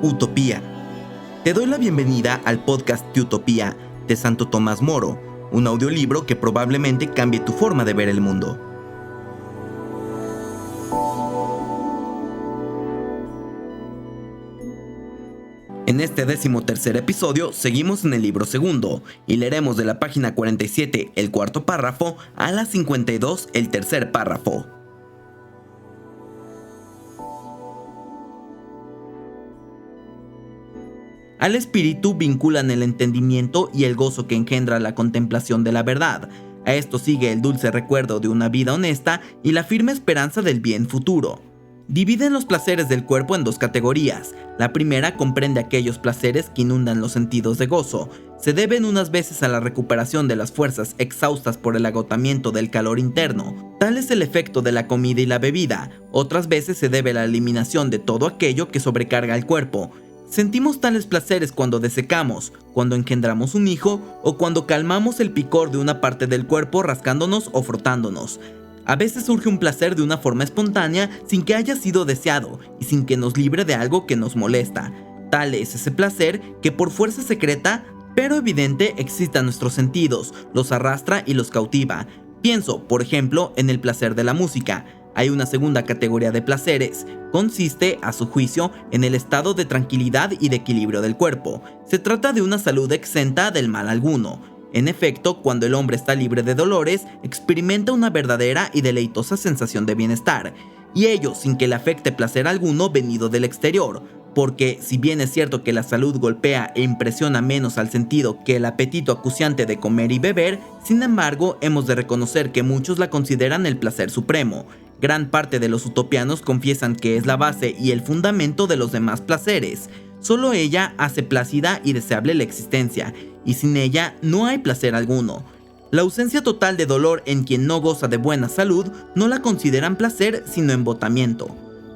Utopía. Te doy la bienvenida al podcast de Utopía de Santo Tomás Moro, un audiolibro que probablemente cambie tu forma de ver el mundo. En este 13º episodio seguimos en el libro segundo y leeremos de la página 47 el cuarto párrafo a la 52 el tercer párrafo. Al espíritu vinculan el entendimiento y el gozo que engendra la contemplación de la verdad. A esto sigue el dulce recuerdo de una vida honesta y la firme esperanza del bien futuro. Dividen los placeres del cuerpo en dos categorías. La primera comprende aquellos placeres que inundan los sentidos de gozo. Se deben unas veces a la recuperación de las fuerzas exhaustas por el agotamiento del calor interno. Tal es el efecto de la comida y la bebida. Otras veces se debe a la eliminación de todo aquello que sobrecarga el cuerpo. Sentimos tales placeres cuando desecamos, cuando engendramos un hijo o cuando calmamos el picor de una parte del cuerpo rascándonos o frotándonos. A veces surge un placer de una forma espontánea sin que haya sido deseado y sin que nos libre de algo que nos molesta. Tal es ese placer que por fuerza secreta, pero evidente, excita a nuestros sentidos, los arrastra y los cautiva. Pienso, por ejemplo, en el placer de la música. Hay una segunda categoría de placeres. Consiste, a su juicio, en el estado de tranquilidad y de equilibrio del cuerpo. Se trata de una salud exenta del mal alguno. En efecto, cuando el hombre está libre de dolores, experimenta una verdadera y deleitosa sensación de bienestar, y ello sin que le afecte placer alguno venido del exterior, porque si bien es cierto que la salud golpea e impresiona menos al sentido que el apetito acuciante de comer y beber, sin embargo, hemos de reconocer que muchos la consideran el placer supremo. Gran parte de los utopianos confiesan que es la base y el fundamento de los demás placeres. Solo ella hace plácida y deseable la existencia, y sin ella no hay placer alguno. La ausencia total de dolor en quien no goza de buena salud no la consideran placer sino embotamiento.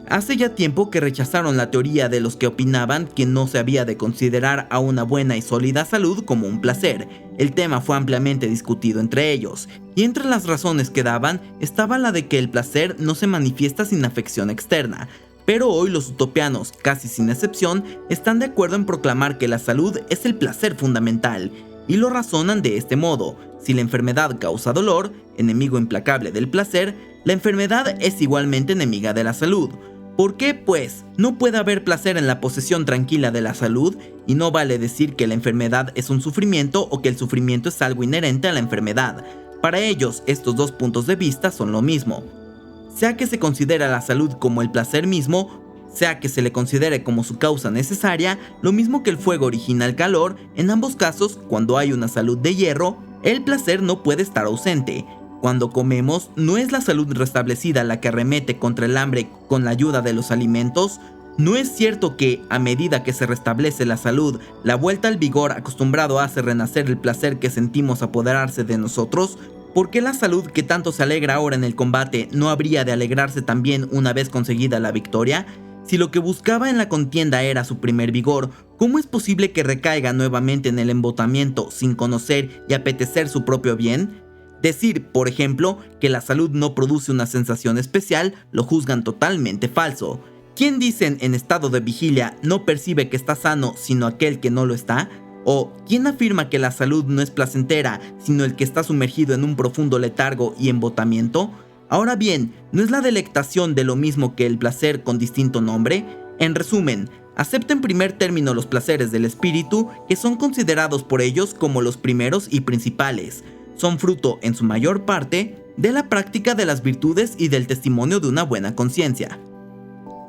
Hace ya tiempo que rechazaron la teoría de los que opinaban que no se había de considerar a una buena y sólida salud como un placer. El tema fue ampliamente discutido entre ellos, y entre las razones que daban estaba la de que el placer no se manifiesta sin afección externa. Pero hoy los utopianos, casi sin excepción, están de acuerdo en proclamar que la salud es el placer fundamental, y lo razonan de este modo: si la enfermedad causa dolor, enemigo implacable del placer, la enfermedad es igualmente enemiga de la salud. ¿Por qué, pues, no puede haber placer en la posesión tranquila de la salud? Y no vale decir que la enfermedad es un sufrimiento o que el sufrimiento es algo inherente a la enfermedad. Para ellos, estos dos puntos de vista son lo mismo. Sea que se considera la salud como el placer mismo, sea que se le considere como su causa necesaria, lo mismo que el fuego origina el calor, en ambos casos, cuando hay una salud de hierro, el placer no puede estar ausente. Cuando comemos, ¿no es la salud restablecida la que arremete contra el hambre con la ayuda de los alimentos? ¿No es cierto que, a medida que se restablece la salud, la vuelta al vigor acostumbrado hace renacer el placer que sentimos apoderarse de nosotros? ¿Por qué la salud que tanto se alegra ahora en el combate no habría de alegrarse también una vez conseguida la victoria? Si lo que buscaba en la contienda era su primer vigor, ¿cómo es posible que recaiga nuevamente en el embotamiento sin conocer y apetecer su propio bien? Decir, por ejemplo, que la salud no produce una sensación especial, lo juzgan totalmente falso. ¿Quién dicen en estado de vigilia no percibe que está sano sino aquel que no lo está? ¿O quién afirma que la salud no es placentera sino el que está sumergido en un profundo letargo y embotamiento? Ahora bien, ¿no es la delectación de lo mismo que el placer con distinto nombre? En resumen, acepta en primer término los placeres del espíritu, que son considerados por ellos como los primeros y principales. Son fruto, en su mayor parte, de la práctica de las virtudes y del testimonio de una buena conciencia.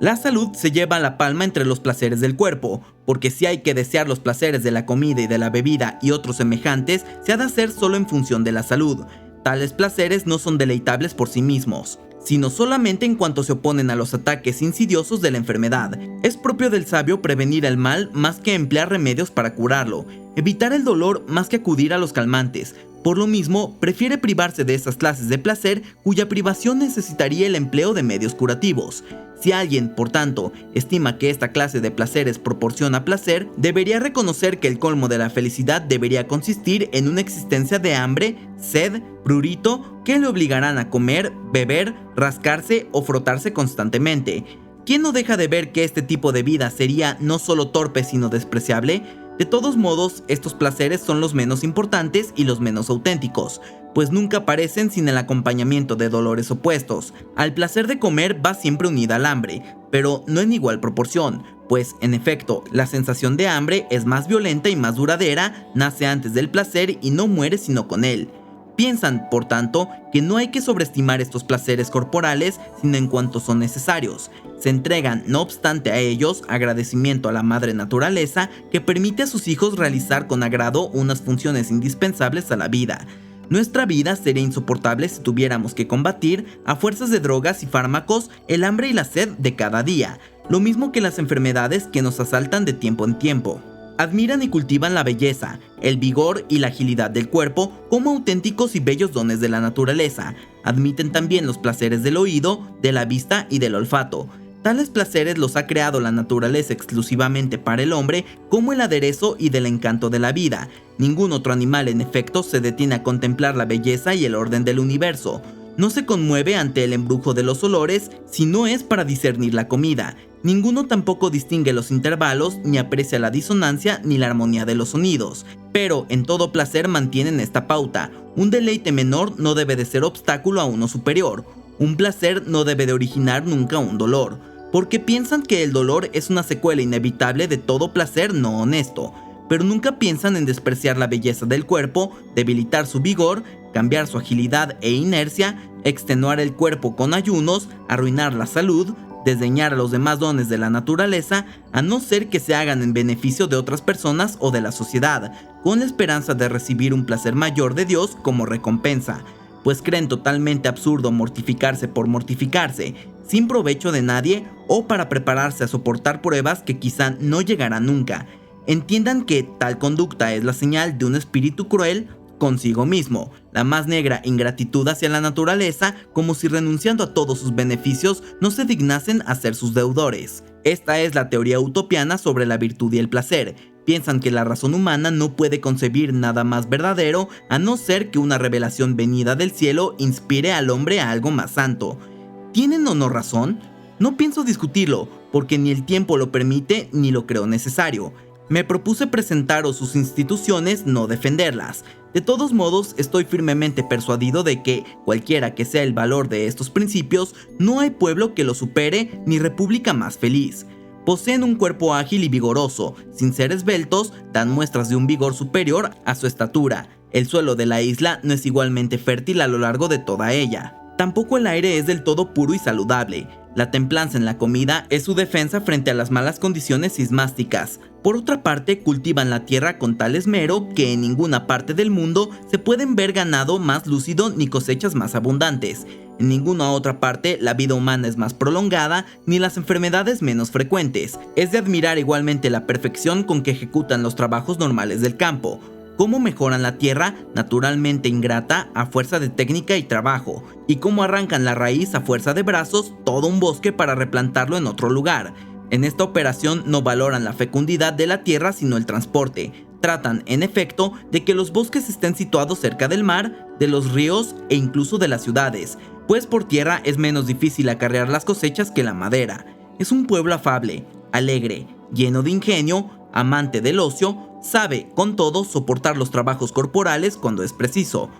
La salud se lleva la palma entre los placeres del cuerpo, porque si hay que desear los placeres de la comida y de la bebida y otros semejantes, se ha de hacer solo en función de la salud. Tales placeres no son deleitables por sí mismos, sino solamente en cuanto se oponen a los ataques insidiosos de la enfermedad. Es propio del sabio prevenir el mal más que emplear remedios para curarlo, evitar el dolor más que acudir a los calmantes. Por lo mismo, prefiere privarse de esas clases de placer cuya privación necesitaría el empleo de medios curativos. Si alguien, por tanto, estima que esta clase de placeres proporciona placer, debería reconocer que el colmo de la felicidad debería consistir en una existencia de hambre, sed, prurito, que le obligarán a comer, beber, rascarse o frotarse constantemente. ¿Quién no deja de ver que este tipo de vida sería no solo torpe sino despreciable? De todos modos, estos placeres son los menos importantes y los menos auténticos, pues nunca aparecen sin el acompañamiento de dolores opuestos. Al placer de comer va siempre unida al hambre, pero no en igual proporción, pues en efecto, la sensación de hambre es más violenta y más duradera, nace antes del placer y no muere sino con él. Piensan, por tanto, que no hay que sobreestimar estos placeres corporales, sino en cuanto son necesarios. Se entregan, no obstante a ellos, agradecimiento a la madre naturaleza que permite a sus hijos realizar con agrado unas funciones indispensables a la vida. Nuestra vida sería insoportable si tuviéramos que combatir, a fuerzas de drogas y fármacos, el hambre y la sed de cada día, lo mismo que las enfermedades que nos asaltan de tiempo en tiempo. Admiran y cultivan la belleza, el vigor y la agilidad del cuerpo como auténticos y bellos dones de la naturaleza. Admiten también los placeres del oído, de la vista y del olfato. Tales placeres los ha creado la naturaleza exclusivamente para el hombre como el aderezo y del encanto de la vida. Ningún otro animal en efecto se detiene a contemplar la belleza y el orden del universo. No se conmueve ante el embrujo de los olores si no es para discernir la comida. Ninguno tampoco distingue los intervalos, ni aprecia la disonancia ni la armonía de los sonidos. Pero en todo placer mantienen esta pauta: un deleite menor no debe de ser obstáculo a uno superior. Un placer no debe de originar nunca un dolor, porque piensan que el dolor es una secuela inevitable de todo placer no honesto. Pero nunca piensan en despreciar la belleza del cuerpo, debilitar su vigor, cambiar su agilidad e inercia, extenuar el cuerpo con ayunos, arruinar la salud, desdeñar a los demás dones de la naturaleza, a no ser que se hagan en beneficio de otras personas o de la sociedad, con la esperanza de recibir un placer mayor de Dios como recompensa, pues creen totalmente absurdo mortificarse por mortificarse, sin provecho de nadie o para prepararse a soportar pruebas que quizá no llegarán nunca. Entiendan que tal conducta es la señal de un espíritu cruel consigo mismo, la más negra ingratitud hacia la naturaleza, como si renunciando a todos sus beneficios no se dignasen a ser sus deudores. Esta es la teoría utopiana sobre la virtud y el placer. Piensan que la razón humana no puede concebir nada más verdadero a no ser que una revelación venida del cielo inspire al hombre a algo más santo. ¿Tienen o no razón? No pienso discutirlo, porque ni el tiempo lo permite ni lo creo necesario. Me propuse presentaros sus instituciones, no defenderlas. De todos modos, estoy firmemente persuadido de que, cualquiera que sea el valor de estos principios, no hay pueblo que lo supere ni república más feliz. Poseen un cuerpo ágil y vigoroso, sin ser esbeltos, dan muestras de un vigor superior a su estatura. El suelo de la isla no es igualmente fértil a lo largo de toda ella. Tampoco el aire es del todo puro y saludable. La templanza en la comida es su defensa frente a las malas condiciones sismásticas. Por otra parte, cultivan la tierra con tal esmero que en ninguna parte del mundo se pueden ver ganado más lúcido ni cosechas más abundantes. En ninguna otra parte la vida humana es más prolongada ni las enfermedades menos frecuentes. Es de admirar igualmente la perfección con que ejecutan los trabajos normales del campo. Cómo mejoran la tierra, naturalmente ingrata, a fuerza de técnica y trabajo, y cómo arrancan la raíz a fuerza de brazos todo un bosque para replantarlo en otro lugar. En esta operación no valoran la fecundidad de la tierra sino el transporte. Tratan, en efecto, de que los bosques estén situados cerca del mar, de los ríos e incluso de las ciudades, pues por tierra es menos difícil acarrear las cosechas que la madera. Es un pueblo afable, alegre, lleno de ingenio, amante del ocio. Sabe, con todo, soportar los trabajos corporales cuando es preciso.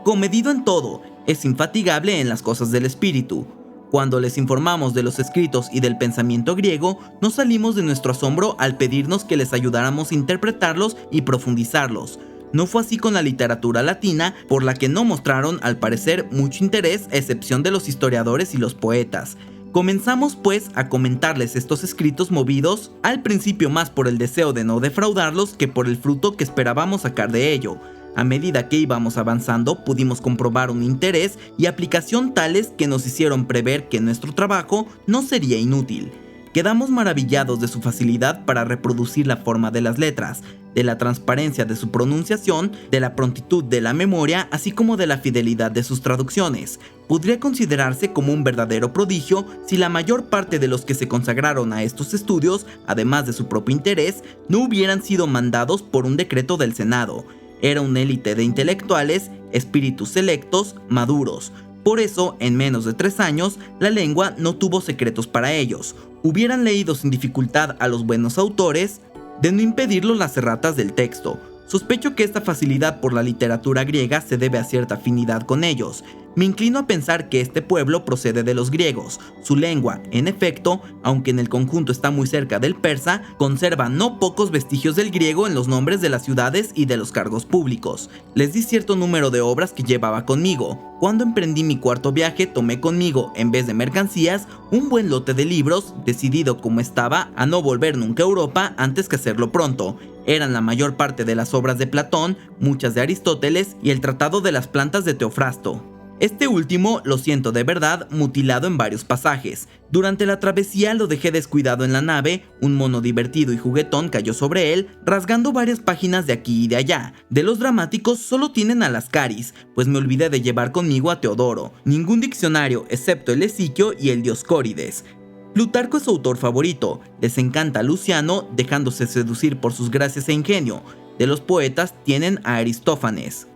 Comedido en todo, es infatigable en las cosas del espíritu. Cuando les informamos de los escritos y del pensamiento griego, no salimos de nuestro asombro al pedirnos que les ayudáramos a interpretarlos y profundizarlos. No fue así con la literatura latina, por la que no mostraron, al parecer, mucho interés, a excepción de los historiadores y los poetas. Comenzamos pues a comentarles estos escritos movidos al principio más por el deseo de no defraudarlos que por el fruto que esperábamos sacar de ello. A medida que íbamos avanzando pudimos comprobar un interés y aplicación tales que nos hicieron prever que nuestro trabajo no sería inútil. Quedamos maravillados de su facilidad para reproducir la forma de las letras, de la transparencia de su pronunciación, de la prontitud de la memoria, así como de la fidelidad de sus traducciones. Podría considerarse como un verdadero prodigio si la mayor parte de los que se consagraron a estos estudios, además de su propio interés, no hubieran sido mandados por un decreto del Senado. Era una élite de intelectuales, espíritus selectos, maduros. Por eso, en menos de 3 años, la lengua no tuvo secretos para ellos. hubieran leído sin dificultad a los buenos autores, de no impedirlo las erratas del texto. Sospecho que esta facilidad por la literatura griega se debe a cierta afinidad con ellos. Me inclino a pensar que este pueblo procede de los griegos. Su lengua, en efecto, aunque en el conjunto está muy cerca del persa, conserva no pocos vestigios del griego en los nombres de las ciudades y de los cargos públicos. Les di cierto número de obras que llevaba conmigo. Cuando emprendí mi cuarto viaje, tomé conmigo, en vez de mercancías, un buen lote de libros, decidido como estaba a no volver nunca a Europa antes que hacerlo pronto. Eran la mayor parte de las obras de Platón, muchas de Aristóteles y el Tratado de las Plantas de Teofrasto. Este último, lo siento de verdad, mutilado en varios pasajes. Durante la travesía lo dejé descuidado en la nave, un mono divertido y juguetón cayó sobre él, rasgando varias páginas de aquí y de allá. De los dramáticos solo tienen a Lascaris, pues me olvidé de llevar conmigo a Teodoro. Ningún diccionario, excepto el Esiquio y el Dioscórides. Plutarco es su autor favorito, les encanta Luciano, dejándose seducir por sus gracias e ingenio. De los poetas tienen a Aristófanes,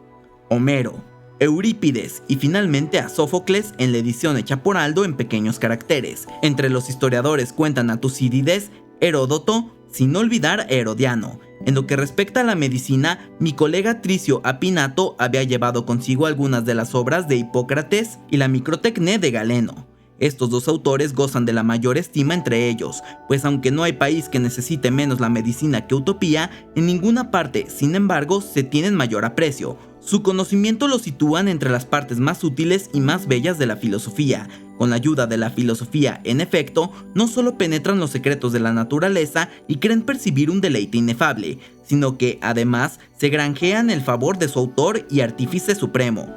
Homero, Eurípides y finalmente a Sófocles en la edición hecha por Aldo en pequeños caracteres. Entre los historiadores cuentan a Tucídides, Heródoto, sin olvidar a Herodiano. En lo que respecta a la medicina, mi colega Tricio Apinato había llevado consigo algunas de las obras de Hipócrates y la Microtecné de Galeno. Estos dos autores gozan de la mayor estima entre ellos, pues aunque no hay país que necesite menos la medicina que Utopía, en ninguna parte, sin embargo, se tienen mayor aprecio. Su conocimiento lo sitúan entre las partes más útiles y más bellas de la filosofía. Con la ayuda de la filosofía, en efecto, no solo penetran los secretos de la naturaleza y creen percibir un deleite inefable, sino que, además, se granjean el favor de su autor y artífice supremo.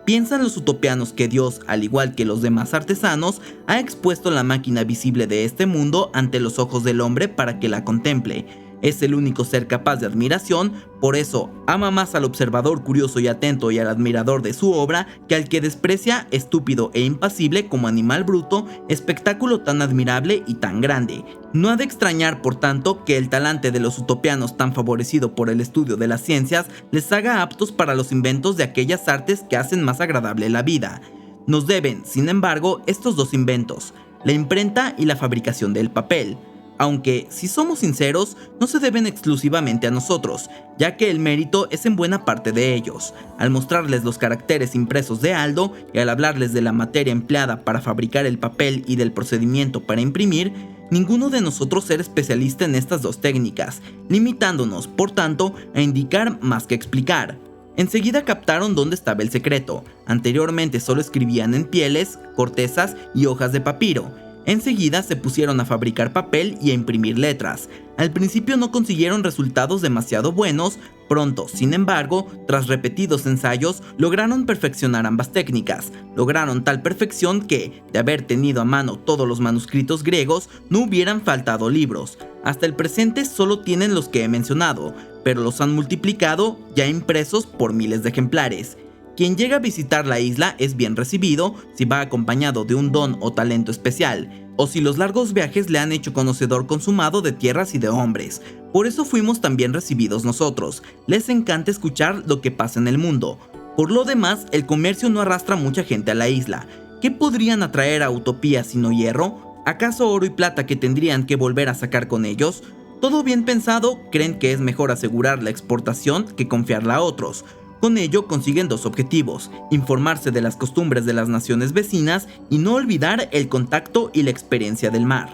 Piensan los utopianos que Dios, al igual que los demás artesanos, ha expuesto la máquina visible de este mundo ante los ojos del hombre para que la contemple. Es el único ser capaz de admiración, por eso ama más al observador curioso y atento y al admirador de su obra que al que desprecia, estúpido e impasible como animal bruto, espectáculo tan admirable y tan grande. No ha de extrañar, por tanto, que el talante de los utopianos tan favorecido por el estudio de las ciencias les haga aptos para los inventos de aquellas artes que hacen más agradable la vida. Nos deben, sin embargo, estos dos inventos, la imprenta y la fabricación del papel. Aunque, si somos sinceros, no se deben exclusivamente a nosotros, ya que el mérito es en buena parte de ellos. Al mostrarles los caracteres impresos de Aldo y al hablarles de la materia empleada para fabricar el papel y del procedimiento para imprimir, ninguno de nosotros era especialista en estas dos técnicas, limitándonos, por tanto, a indicar más que explicar. Enseguida captaron dónde estaba el secreto. Anteriormente solo escribían en pieles, cortezas y hojas de papiro. Enseguida se pusieron a fabricar papel y a imprimir letras. Al principio no consiguieron resultados demasiado buenos, pronto, sin embargo, tras repetidos ensayos, lograron perfeccionar ambas técnicas. Lograron tal perfección que, de haber tenido a mano todos los manuscritos griegos, no hubieran faltado libros. Hasta el presente solo tienen los que he mencionado, pero los han multiplicado, ya impresos por miles de ejemplares. Quien llega a visitar la isla es bien recibido si va acompañado de un don o talento especial, o si los largos viajes le han hecho conocedor consumado de tierras y de hombres. Por eso fuimos tan bien recibidos nosotros. Les encanta escuchar lo que pasa en el mundo. Por lo demás, el comercio no arrastra mucha gente a la isla. ¿Qué podrían atraer a Utopía sino hierro? ¿Acaso oro y plata que tendrían que volver a sacar con ellos? Todo bien pensado, creen que es mejor asegurar la exportación que confiarla a otros. Con ello consiguen dos objetivos: informarse de las costumbres de las naciones vecinas y no olvidar el contacto y la experiencia del mar.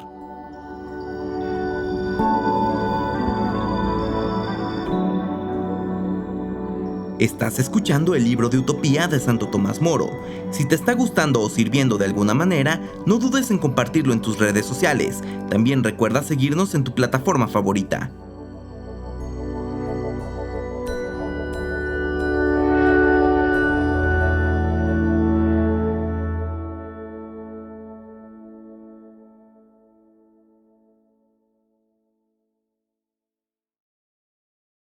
Estás escuchando el libro de Utopía de Santo Tomás Moro. Si te está gustando o sirviendo de alguna manera, no dudes en compartirlo en tus redes sociales. También recuerda seguirnos en tu plataforma favorita.